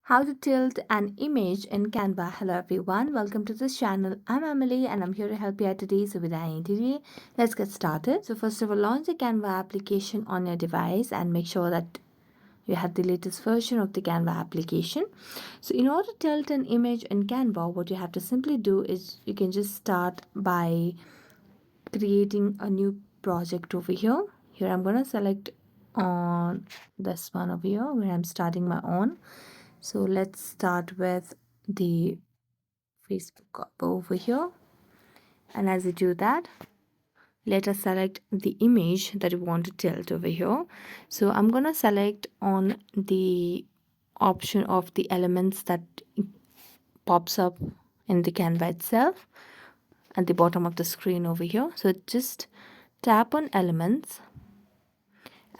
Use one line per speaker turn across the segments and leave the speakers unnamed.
How to tilt an image in Canva. Hello everyone, welcome to this channel. I'm Emily and I'm here to help you out today. So without any delay, let's get started. So first of all, launch the Canva application on your device and make sure that you have the latest version of the Canva application. So in order to tilt an image in Canva, what you have to simply do is you can just start by creating a new project over here. Here I'm going to select on this one over here where I'm starting my own. So let's start with the Facebook cover over here. And as we do that, let us select the image that we want to tilt over here. So I'm going to select on the option of the elements that pops up in the Canva itself at the bottom of the screen over here. So just tap on elements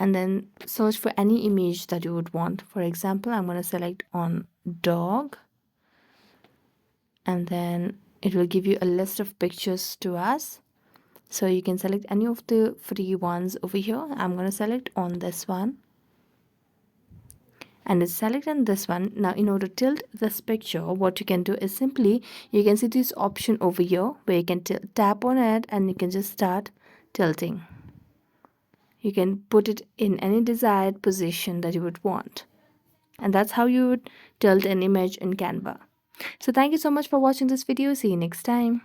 and then search for any image that you would want. For example, I'm going to select on dog, and then it will give you a list of pictures to us. So you can select any of the free ones over here. I'm going to select on this one. And it's select on this one. Now in order to tilt this picture, what you can do is simply, you can see this option over here where you can tap on it and you can just start tilting. You can put it in any desired position that you would want. And that's how you would tilt an image in Canva. So thank you so much for watching this video. See you next time.